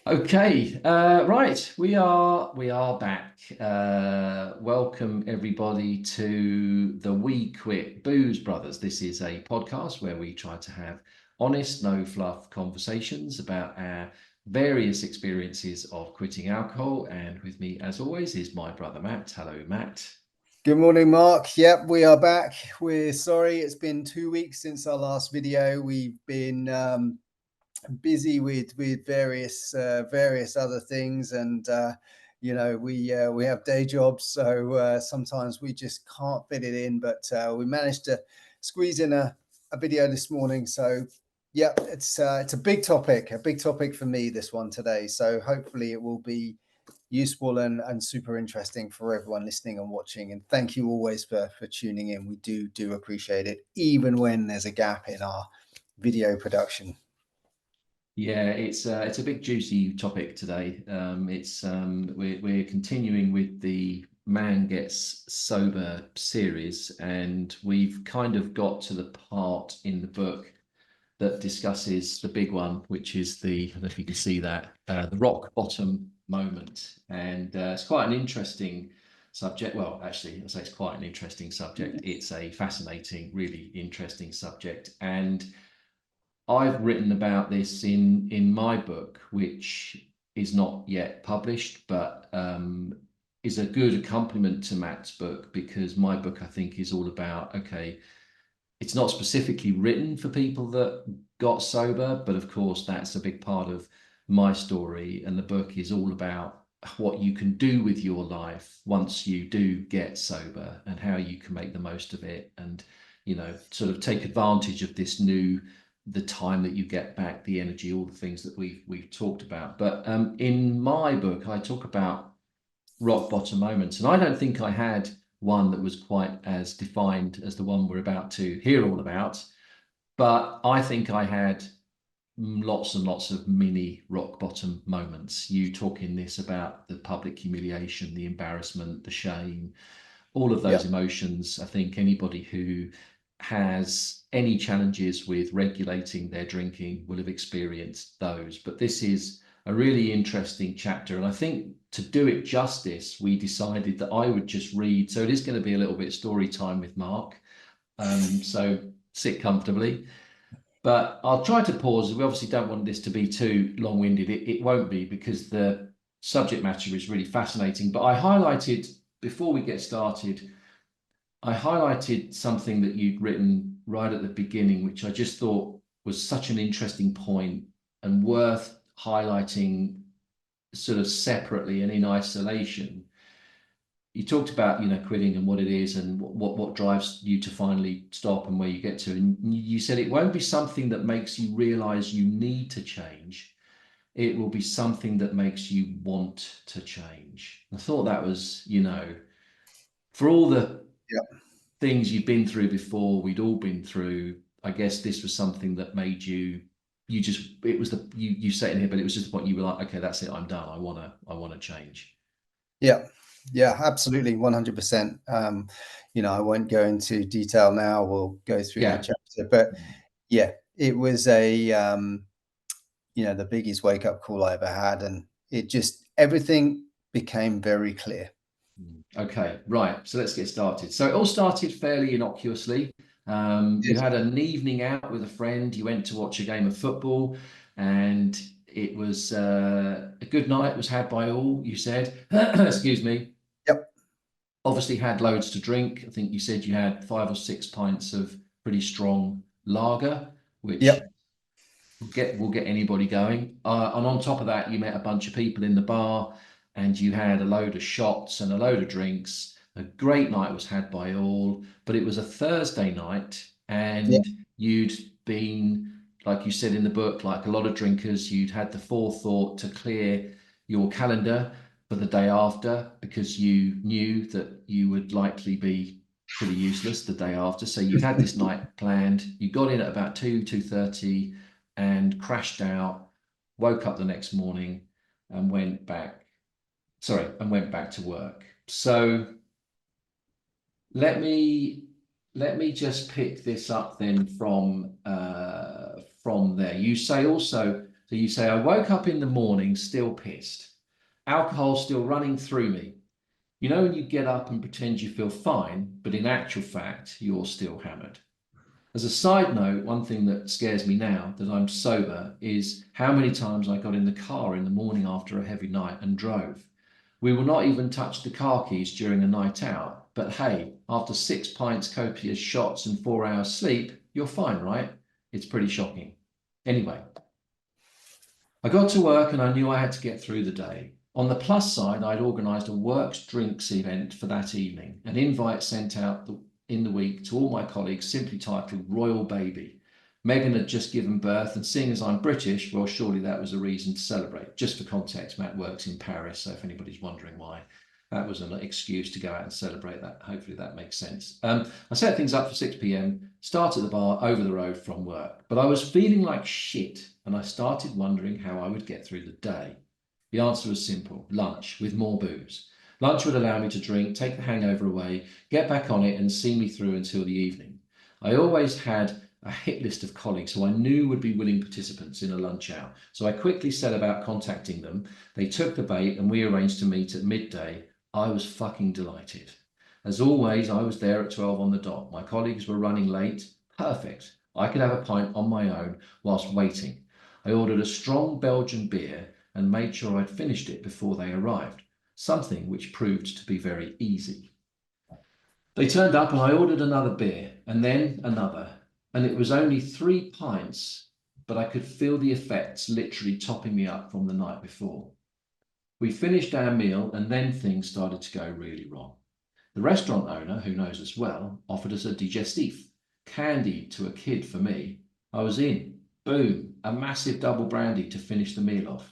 Okay, right, we are back. Welcome everybody to the We Quit Booze Brothers. This is a podcast where we try to have honest, no fluff conversations about our various experiences of quitting alcohol. And with me, as always, is my brother Matt. Hello, Matt. Good morning, Mark. Yep, we are back. We're sorry it's been 2 weeks since our last video. We've been busy with various other things, and we have day jobs, so sometimes we just can't fit it in. But we managed to squeeze in a video this morning. So yeah, it's a big topic for me, this one today. So hopefully it will be useful and super interesting for everyone listening and watching. And thank you always for tuning in. We do appreciate it, even when there's a gap in our video production. Yeah, it's a big juicy topic today. We're continuing with the Man Gets Sober series, and we've kind of got to the part in the book that discusses the big one, which is I don't know if you can see that, the rock bottom moment. And it's quite an interesting subject. Well, actually, I say it's quite an interesting subject. It's a fascinating, really interesting subject. And I've written about this in my book, which is not yet published, but is a good accompaniment to Matt's book, because my book, I think, is all about, okay, it's not specifically written for people that got sober, but of course that's a big part of my story. And the book is all about what you can do with your life once you do get sober, and how you can make the most of it, and sort of take advantage of the time that you get back, the energy, all the things that we've talked about. But in my book, I talk about rock bottom moments, and I don't think I had one that was quite as defined as the one we're about to hear all about. But I think I had lots and lots of mini rock bottom moments. You talk in this about the public humiliation, the embarrassment, the shame, all of those emotions. I think anybody who has any challenges with regulating their drinking will have experienced those. But this is a really interesting chapter. And I think to do it justice, we decided that I would just read. So it is going to be a little bit story time with Mark. So sit comfortably. But I'll try to pause. We obviously don't want this to be too long-winded. It won't be, because the subject matter is really fascinating. But I highlighted, before we get started, I highlighted something that you'd written right at the beginning, which I just thought was such an interesting point and worth highlighting sort of separately and in isolation. You talked about, quitting and what it is, and what drives you to finally stop and where you get to. And you said it won't be something that makes you realize you need to change. It will be something that makes you want to change. I thought that was, for all the things you've been through before, we'd all been through, I guess this was something that made it was you say it in here, but it was just the point you were like, okay, that's it, I'm done. I wanna change. Yeah, absolutely, 100%. I won't go into detail now. We'll go through the chapter, but yeah, it was the biggest wake up call I ever had, and everything became very clear. Okay, right. So let's get started. So it all started fairly innocuously. You had an evening out with a friend. You went to watch a game of football, and it was a good night was had by all, you said. Excuse me. Yep. Obviously had loads to drink. I think you said you had 5 or 6 pints of pretty strong lager, which will get anybody going. And on top of that, you met a bunch of people in the bar, and you had a load of shots and a load of drinks. A great night was had by all, but it was a Thursday night, and you'd been, like you said in the book, like a lot of drinkers, you'd had the forethought to clear your calendar for the day after, because you knew that you would likely be pretty useless the day after. So you'd had this night planned. You got in at about 2:30 and crashed out, woke up the next morning and went back to work. So let me just pick this up then from there. You say also So you say, I woke up in the morning still pissed, alcohol still running through me. You know, when you get up and pretend you feel fine, but in actual fact, you're still hammered. As a side note, one thing that scares me now that I'm sober is how many times I got in the car in the morning after a heavy night and drove. We will not even touch the car keys during a night out, but hey, after 6 pints, copious shots, and 4 hours sleep, you're fine, right? It's pretty shocking. Anyway, I got to work and I knew I had to get through the day. On the plus side, I'd organised a works drinks event for that evening, an invite sent out in the week to all my colleagues simply titled Royal Baby. Megan had just given birth, and seeing as I'm British, well, surely that was a reason to celebrate. Just for context, Matt works in Paris, so if anybody's wondering why, that was an excuse to go out and celebrate that. Hopefully that makes sense. I set things up for 6 p.m, start at the bar over the road from work, but I was feeling like shit, and I started wondering how I would get through the day. The answer was simple: lunch with more booze. Lunch would allow me to drink, take the hangover away, get back on it, and see me through until the evening. I always had a hit list of colleagues who I knew would be willing participants in a lunch out, so I quickly set about contacting them. They took the bait and we arranged to meet at midday. I was fucking delighted. As always, I was there at 12 on the dot. My colleagues were running late. Perfect. I could have a pint on my own whilst waiting. I ordered a strong Belgian beer and made sure I'd finished it before they arrived, something which proved to be very easy. They turned up and I ordered another beer and then another, and it was only 3 pints, but I could feel the effects literally topping me up from the night before. We finished our meal and then things started to go really wrong. The restaurant owner, who knows us well, offered us a digestif, candy to a kid for me. I was in. Boom, a massive double brandy to finish the meal off.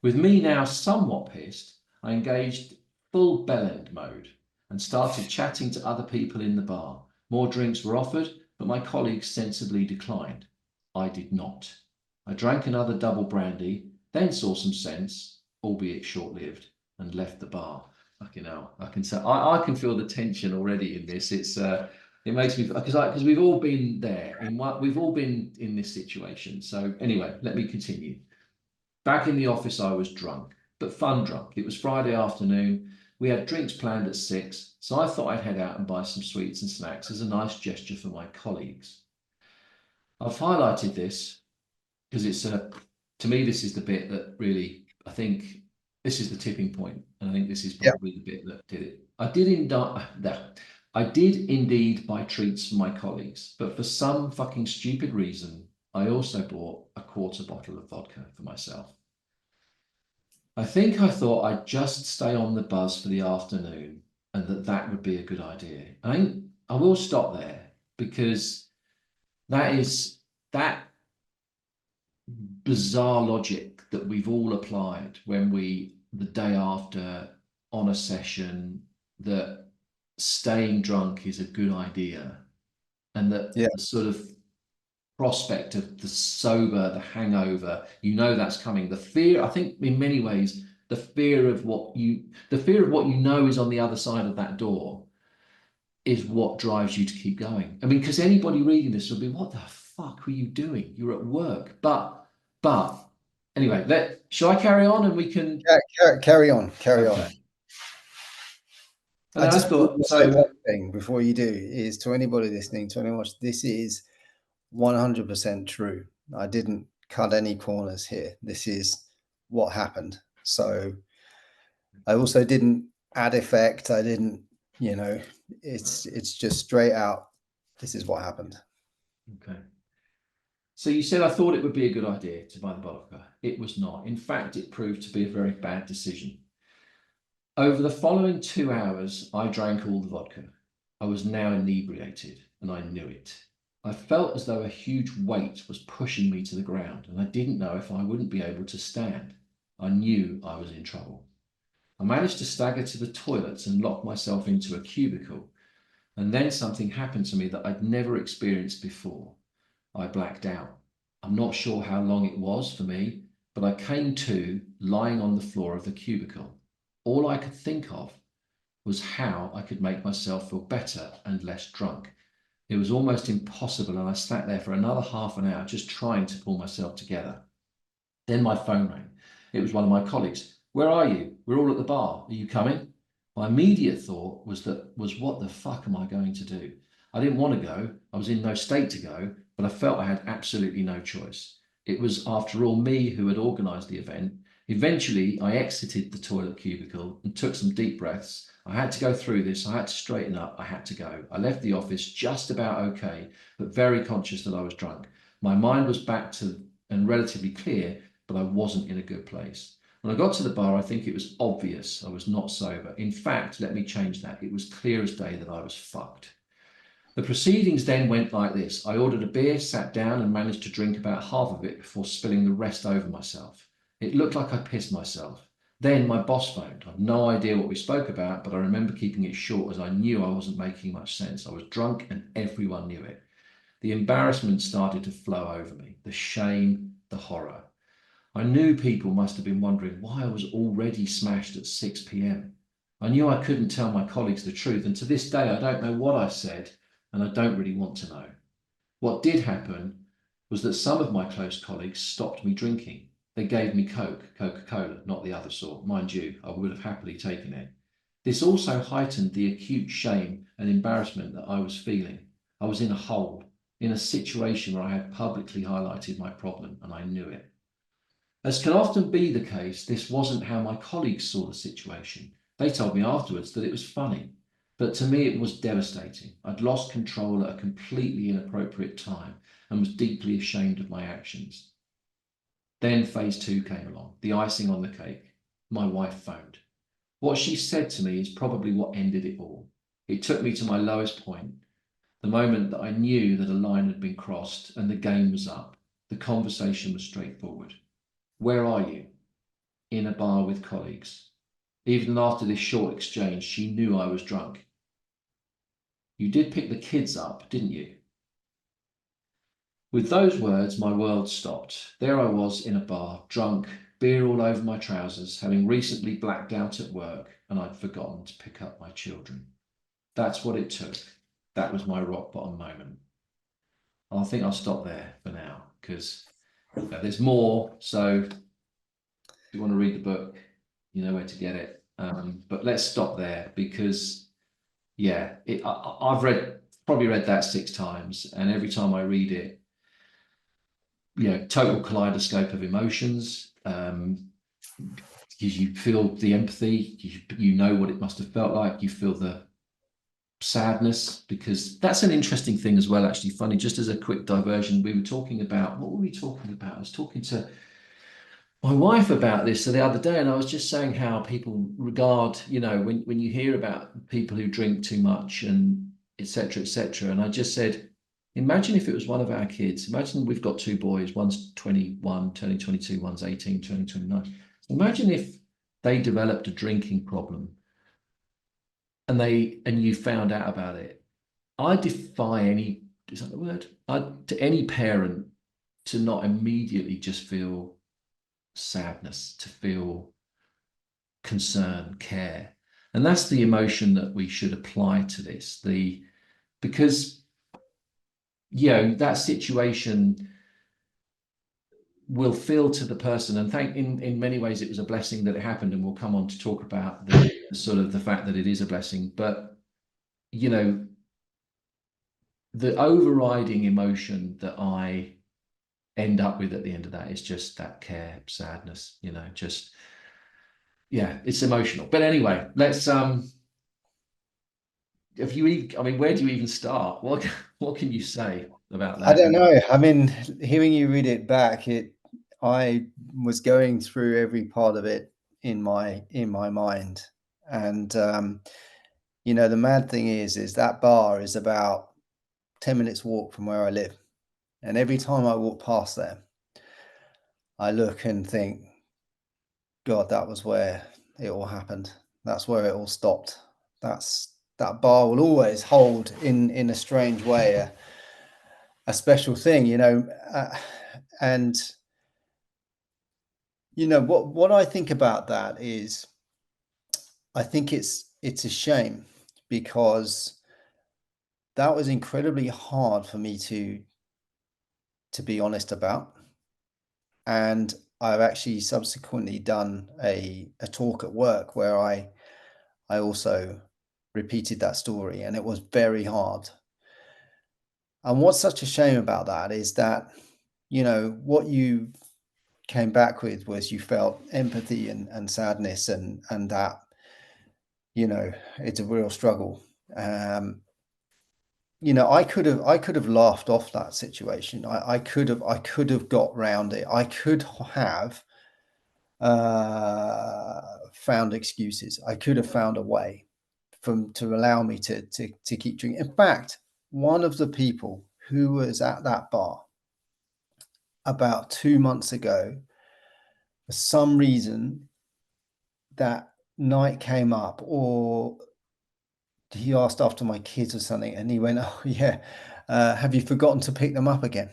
With me now somewhat pissed, I engaged full bellend mode and started chatting to other people in the bar. More drinks were offered, but my colleagues sensibly declined. I did not. I drank another double brandy, then saw some sense, albeit short-lived, and left the bar. Fucking hell, I can say I can feel the tension already in this. It makes me because we've all been there in what we've all been in this situation. So anyway, let me continue. Back in the office, I was drunk, but fun drunk. It was Friday afternoon. We had drinks planned at 6, so I thought I'd head out and buy some sweets and snacks as a nice gesture for my colleagues. I've highlighted this because to me, this is the bit that really, I think this is the tipping point, and I think this is Yeah. probably the bit that did it. I did indeed buy treats for my colleagues, but for some fucking stupid reason, I also bought a quarter bottle of vodka for myself. I think I thought I'd just stay on the buzz for the afternoon and that would be a good idea. I will stop there because that bizarre logic that we've all applied when the day after on a session, that staying drunk is a good idea, and that Yeah. the sort of prospect of the sober, the hangover, that's coming. The fear, I think in many ways, the fear of what you know is on the other side of that door is what drives you to keep going. I mean, because anybody reading this will be, what the fuck were you doing? You're at work. But anyway, shall I carry on and we can Carry on. okay. And I I just want thought to say so. one thing before you do is to anybody listening, to anyone watching, this is 100% true. I didn't cut any corners here. This is what happened. So I also didn't add effect. I didn't, it's just straight out. This is what happened. Okay. So you said I thought it would be a good idea to buy the vodka. It was not. In fact, it proved to be a very bad decision. Over the following 2 hours, I drank all the vodka. I was now inebriated, and I knew it. I felt as though a huge weight was pushing me to the ground, and I didn't know if I wouldn't be able to stand. I knew I was in trouble. I managed to stagger to the toilets and lock myself into a cubicle, and then something happened to me that I'd never experienced before. I blacked out. I'm not sure how long it was for me, but I came to lying on the floor of the cubicle. All I could think of was how I could make myself feel better and less drunk. It was almost impossible, and I sat there for another half an hour just trying to pull myself together. Then my phone rang. It was one of my colleagues. Where are you? We're all at the bar. Are you coming? My immediate thought was what the fuck am I going to do? I didn't want to go. I was in no state to go, but I felt I had absolutely no choice. It was, after all, me who had organised the event. Eventually, I exited the toilet cubicle and took some deep breaths. I had to go through this. I had to straighten up. I had to go. I left the office just about okay, but very conscious that I was drunk. My mind was back to and relatively clear, but I wasn't in a good place. When I got to the bar, I think it was obvious I was not sober. In fact, let me change that. It was clear as day that I was fucked. The proceedings then went like this. I ordered a beer, sat down, and managed to drink about half of it before spilling the rest over myself. It looked like I pissed myself. Then my boss phoned. I've no idea what we spoke about, but I remember keeping it short as I knew I wasn't making much sense. I was drunk and everyone knew it. The embarrassment started to flow over me, the shame, the horror. I knew people must have been wondering why I was already smashed at 6 p.m. I knew I couldn't tell my colleagues the truth, and to this day, I don't know what I said, and I don't really want to know. What did happen was that some of my close colleagues stopped me drinking. They gave me Coca-Cola, not the other sort. Mind you, I would have happily taken it. This also heightened the acute shame and embarrassment that I was feeling. I was in a hole, in a situation where I had publicly highlighted my problem, and I knew it. As can often be the case, this wasn't how my colleagues saw the situation. They told me afterwards that it was funny, but to me it was devastating. I'd lost control at a completely inappropriate time and was deeply ashamed of my actions. Then phase two came along, the icing on the cake. My wife phoned. What she said to me is probably what ended it all. It took me to my lowest point, the moment that I knew that a line had been crossed and the game was up. The conversation was straightforward. Where are you? In a bar with colleagues. Even after this short exchange, she knew I was drunk. You did pick the kids up, didn't you? With those words, my world stopped. There I was in a bar, drunk, beer all over my trousers, having recently blacked out at work, and I'd forgotten to pick up my children. That's what it took. That was my rock bottom moment. I think I'll stop there for now because there's more. So if you want to read the book, you know where to get it. But let's stop there because, yeah, I've probably read that 6 times, and every time I read it, total kaleidoscope of emotions. Because you feel the empathy, you know what it must have felt like. You feel the sadness, because that's an interesting thing as well. Actually, funny, just as a quick diversion, we were talking about, what were we talking about? I was talking to my wife about this the other day, and I was just saying how people regard, when you hear about people who drink too much and etc. etc. And I just said, imagine if it was one of our kids. Imagine we've got two boys, one's 21 turning 22, one's 18 turning 29. Imagine if they developed a drinking problem and you found out about it. I defy any, is that the word? To any parent to not immediately just feel sadness, to feel concern, care. And that's the emotion that we should apply to this. Because that situation will feel to the person, and in many ways it was a blessing that it happened, and we'll come on to talk about the sort of the fact that it is a blessing. But the overriding emotion that I end up with at the end of that is just that care, sadness, just, yeah, it's emotional. But anyway, let's if you even, I mean, where do you even start? What can you say about I that? don't know. I mean, hearing you read it back, I was going through every part of it in my mind, and the mad thing is that bar is about 10 minutes walk from where I live, and every time I walk past there, I look and think, God, that was where it all happened. That's where it all stopped. That bar will always hold in a strange way a special thing, and what I think about that is, I think it's a shame, because that was incredibly hard for me to be honest about, and I've actually subsequently done a talk at work where I also repeated that story, and it was very hard. And what's such a shame about that is that, what you came back with was you felt empathy and sadness, and that, it's a real struggle. Um, I could have laughed off that situation. I could have got round it. I could have found excuses. I could have found a way to allow me to keep drinking. In fact, one of the people who was at that bar about 2 months ago, for some reason, that night came up, or he asked after my kids or something, and he went, "Oh yeah, have you forgotten to pick them up again?"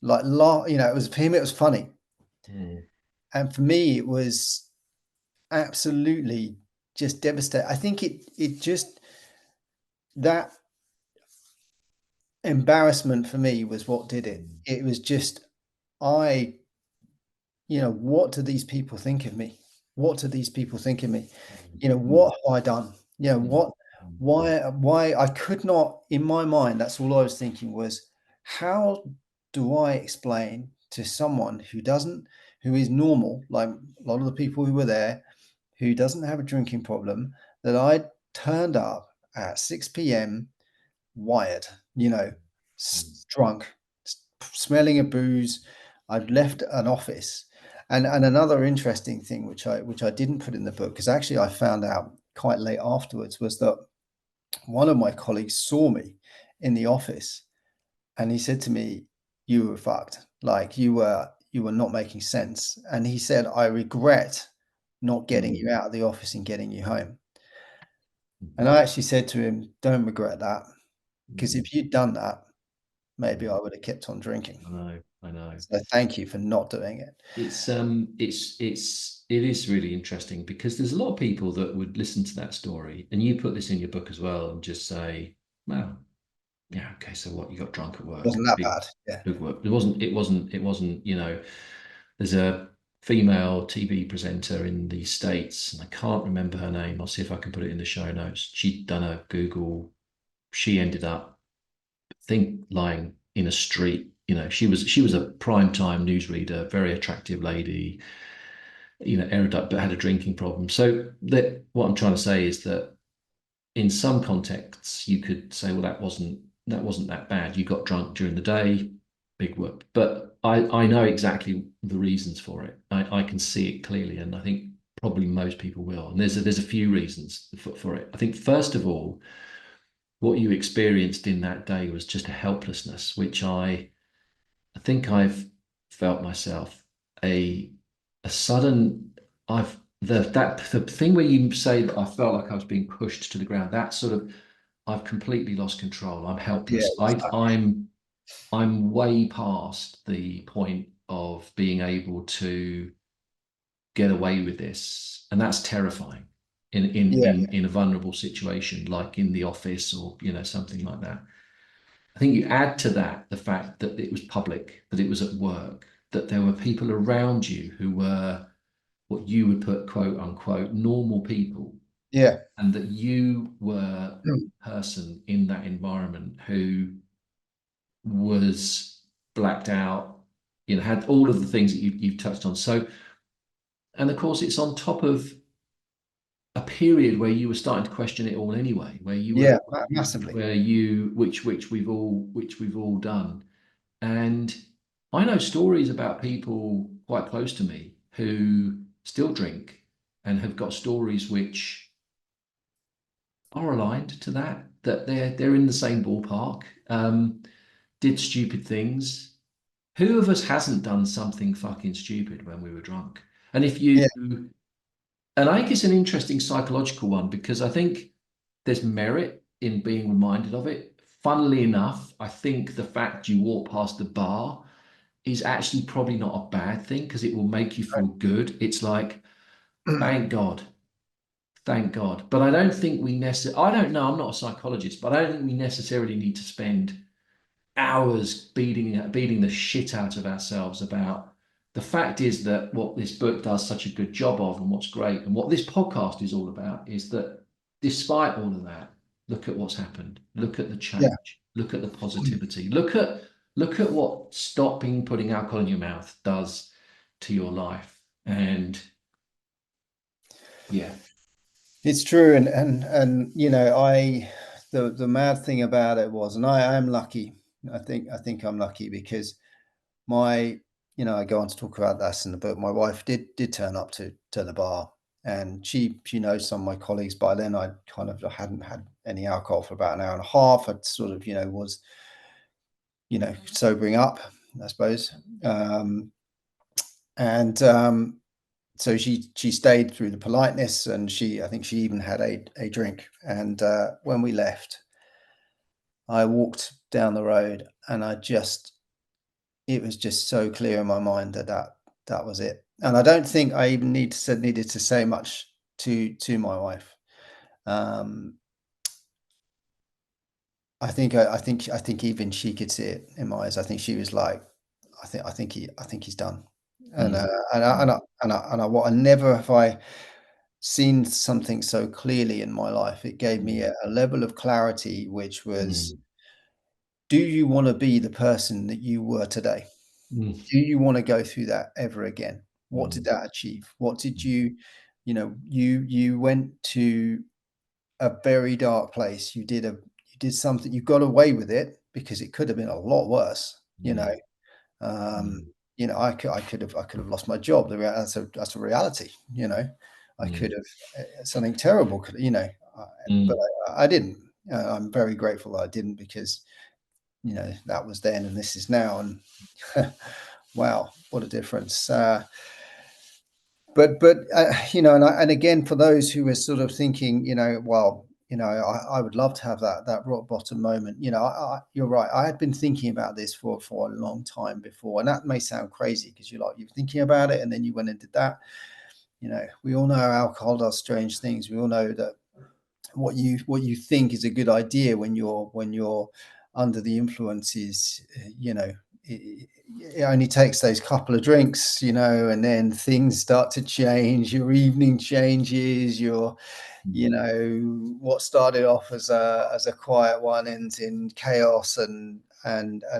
Like, it was for him, it was funny, Mm, and for me, it was absolutely just devastating. I think it just that embarrassment for me was what did it. mm, It was just I, what do these people think of me? What do these people think of me? mm, What have I done? mm, What, mm, why I could not, in my mind, that's all I was thinking was, how do I explain to someone who is normal, like a lot of the people who were there, who doesn't have a drinking problem, that I turned up at 6 p.m. wired, mm, drunk, smelling of booze. I'd left an office. And another interesting thing which I didn't put in the book, because actually I found out quite late afterwards, was that one of my colleagues saw me in the office, and he said to me, "You were fucked. Like, you were not making sense." And he said, "I regret not getting mm, you out of the office and getting you home." And mm, I actually said to him, "Don't regret that, because mm, if you'd done that, maybe mm. I would have kept on drinking. I know, I know. So thank you for not doing it." It is really interesting because there's a lot of people that would listen to that story, and you put this in your book as well, and just say, "Well, yeah, okay, so what? You got drunk at work? Wasn't that Big, bad. Yeah. big work." It wasn't. There's a female TV presenter in the States, and I can't remember her name. I'll see if I can put it in the show notes. She'd done a Google. She ended up, I think, lying in a street. She was a prime time newsreader, very attractive lady, erudite, but had a drinking problem. So that what I'm trying to say is that in some contexts you could say, well, that wasn't that bad. You got drunk during the day, big whoop. But I know exactly the reasons for it. I can see it clearly, and I think probably most people will. And there's a few reasons for it. I think first of all, what you experienced in that day was just a helplessness, which I think I've felt myself a a sudden I've the thing where you say that I felt like I was being pushed to the ground, that sort of I've completely lost control. I'm Yeah, helpless. you're stuck. I'm way past the point of being able to get away with this. And that's terrifying Yeah, in a vulnerable situation like in the office or something like that. I think you add to that the fact that it was public, that it was at work, that there were people around you who were what you would put quote unquote normal people, yeah. and that you were Mm. a person in that environment who was blacked out, had all of the things that you've touched on. So, and of course, it's on top of a period where you were starting to question it all anyway, where you were, Yeah, massively. where you, which we've all done. And I know stories about people quite close to me who still drink and have got stories which are aligned to that they're in the same ballpark, did stupid things. Who of us hasn't done something fucking stupid when we were drunk? And if you, Yeah, and I think it's an interesting psychological one because I think there's merit in being reminded of it. Funnily enough, I think the fact you walk past the bar is actually probably not a bad thing because it will make you feel good. It's like, right. thank God, thank God. But I don't think we necessarily, I don't know, I'm not a psychologist, but I don't think we necessarily need to spend hours beating the shit out of ourselves about the fact is that what this book does such a good job of, and what's great, and what this podcast is all about, is that despite all of that, look at what's happened. Look at the Yeah. change. Look at the positivity. Look at what stopping putting alcohol in your mouth does to your life. And yeah. It's true, and you know, the mad thing about it was, and I am lucky. I think I'm lucky because my, you know, I go on to talk about this in the book. My wife did turn up to the bar, and she knows some of my colleagues. By then, I kind of hadn't had any alcohol for about an hour and a half. I'd sort of, you know, was, you know, sobering up, I suppose. And so she stayed through the politeness, and I think she even had a drink. And when we left, I walked down the road, and it was just so clear in my mind that was it. And I don't think I even needed to say much to my wife. Um, I think even she could see it in my eyes. I think she was like, I think he's done. And Mm, what I never have I seen something so clearly in my life. It gave me mm, a level of clarity, which was, mm, do you want to be the person that you were today? mm, Do you want to go through that ever again? What did mm, that achieve? What did mm, you know, you went to a very dark place. You did something, you got away with it because it could have been a lot worse, you know. mm, Um, mm, you know, I could have lost my job. That's a reality, you know. I could mm, have something terrible could, you know, but mm, I didn't. I'm very grateful that I didn't, because, you know, that was then and this is now, and wow, what a difference. But you know, and again, for those who are sort of thinking, you know, well, you know, I would love to have that rock bottom moment. You know, you're right. I had been thinking about this for a long time before, and that may sound crazy because you're thinking about it, and then you went and did that. You know, we all know alcohol does strange things. We all know that what you think is a good idea when you're under the influence is, you know, it only takes those couple of drinks, you know, and then things start to change. Your evening changes. You mm. know, what started off as a quiet one ends in chaos, and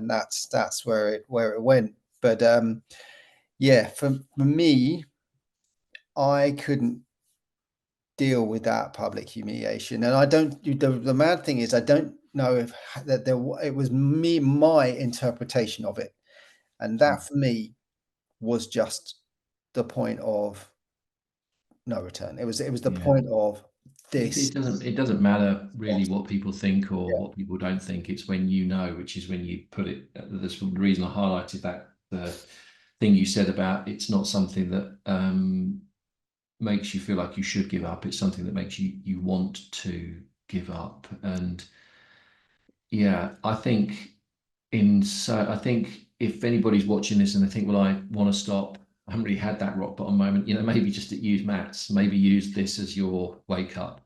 that's where it went. But yeah, for me, I couldn't deal with that public humiliation. And I don't. The mad thing is, I don't know if that there. It was my interpretation of it, and that for me was just the point of no return. It was the Yeah. point of this. It doesn't matter really Lost. what people think or Yeah, what people don't think. It's when you know, which is when you put it. That's the reason I highlighted that the thing you said about it's not something that makes you feel like you should give up. It's something that makes you want to give up. And yeah, I think if anybody's watching this and they think, well, I want to stop, I haven't really had that rock bottom moment, maybe just use mats, maybe use this as your wake up,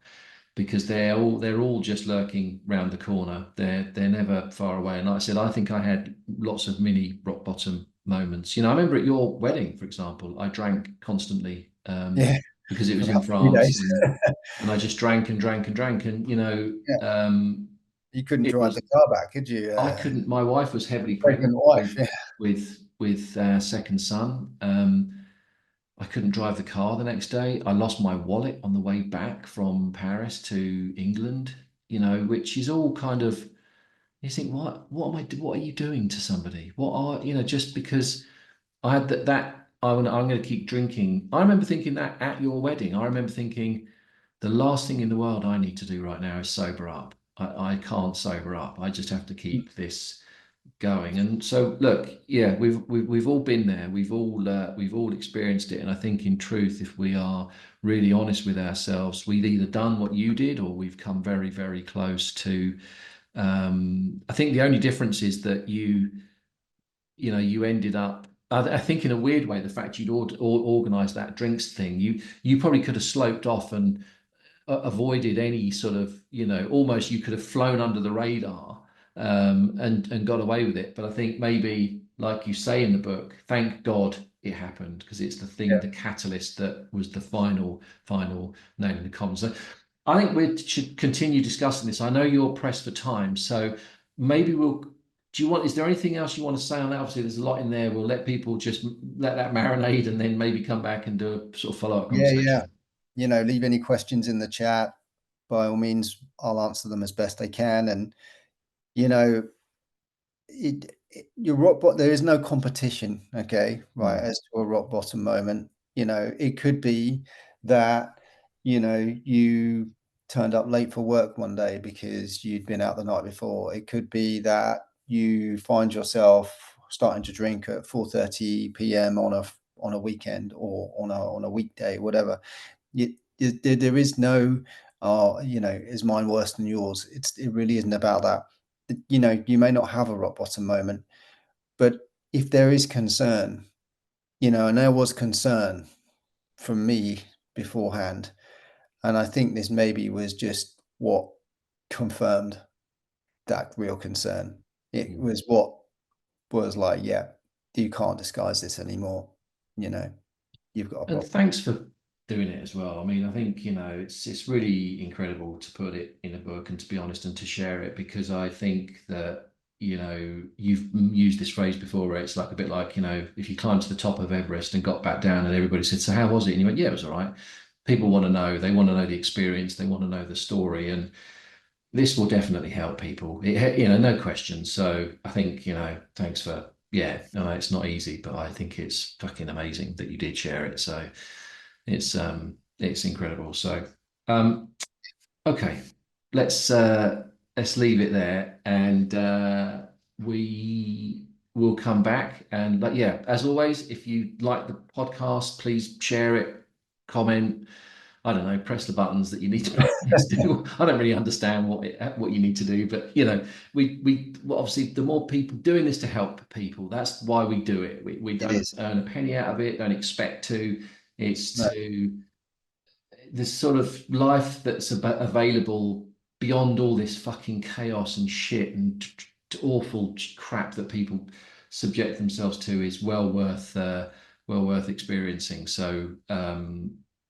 because they're all just lurking round the corner. They're never far away. And like I said, I think I had lots of mini rock bottom moments. I remember at your wedding, for example, I drank constantly yeah, because it for was in about 3 days. France, and I just drank and drank and drank, and Yeah, you couldn't it drive was the car back, could you? I couldn't. My wife was heavily Pregnant pregnant wife. with Yeah, our second son. I couldn't drive the car the next day. I lost my wallet on the way back from Paris to England. Which is all kind of, you think, what are you doing to somebody? What are just because I had that I'm going to keep drinking. I remember thinking that at your wedding. I remember thinking the last thing in the world I need to do right now is sober up. I can't sober up. I just have to keep this going. And so, look, yeah, we've all been there. We've all experienced it. And I think, in truth, if we are really honest with ourselves, we've either done what you did or we've come very, very close to. I think the only difference is that you ended up. I think, in a weird way, the fact you'd organised that drinks thing, you probably could have sloped off and avoided any sort of, almost you could have flown under the radar, and got away with it. But I think maybe, like you say in the book, thank God it happened, because it's the Yeah. thing, the catalyst that was the final nail in the coffin. So I think we should continue discussing this. I know you're pressed for time, so maybe we'll. Do you want? Is there anything else you want to say on that? Obviously, there's a lot in there. We'll let people just let that marinade, and then maybe come back and do a sort of follow-up Yeah. conversation. Leave any questions in the chat. By all means, I'll answer them as best I can. And, you know, your rock bottom, there is no competition, okay, right, Mm, as to a rock bottom moment. It could be that, you turned up late for work one day because you'd been out the night before. It could be that you find yourself starting to drink at 4:30 p.m. on a weekend or on a weekday, whatever. There is no, is mine worse than yours? It really isn't about that. You may not have a rock bottom moment, but if there is concern, and there was concern from me beforehand, and I think this maybe was just what confirmed that real concern. It mm. was what was like, yeah, you can't disguise this anymore. You know, you've got a And problem. thanks for doing it as well. I mean, I think, it's really incredible to put it in a book and, to be honest, and to share it, because I think that, you've used this phrase before, where it's like a bit like, if you climbed to the top of Everest and got back down and everybody said, "So how was it?" And you went, "Yeah, it was all right." People want to know, they want to know the experience, they want to know the story. And this will definitely help people, no question. So I think, thanks for, yeah, no, it's not easy, but I think it's fucking amazing that you did share it. So it's incredible. So um, okay, let's leave it there, and we will come back. And but yeah, as always, if you like the podcast, please share it, comment. I don't know, press the buttons that you need to do. I don't really understand what you need to do, but well, obviously, the more people doing this to help people, that's why we do it. We It don't is. earn a penny out of it, don't expect to. It's No, to this sort of life that's available beyond all this fucking chaos and shit and awful crap that people subject themselves to, is well worth experiencing. So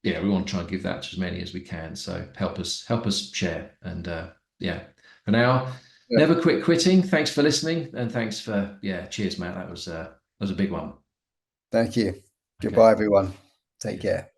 yeah, we want to try and give that to as many as we can. So help us share. And yeah, for now, yeah. never quit quitting. Thanks for listening, and thanks for, yeah, cheers, Matt. That was a big one. Thank you. Okay. Goodbye, everyone. Take Cheers. care.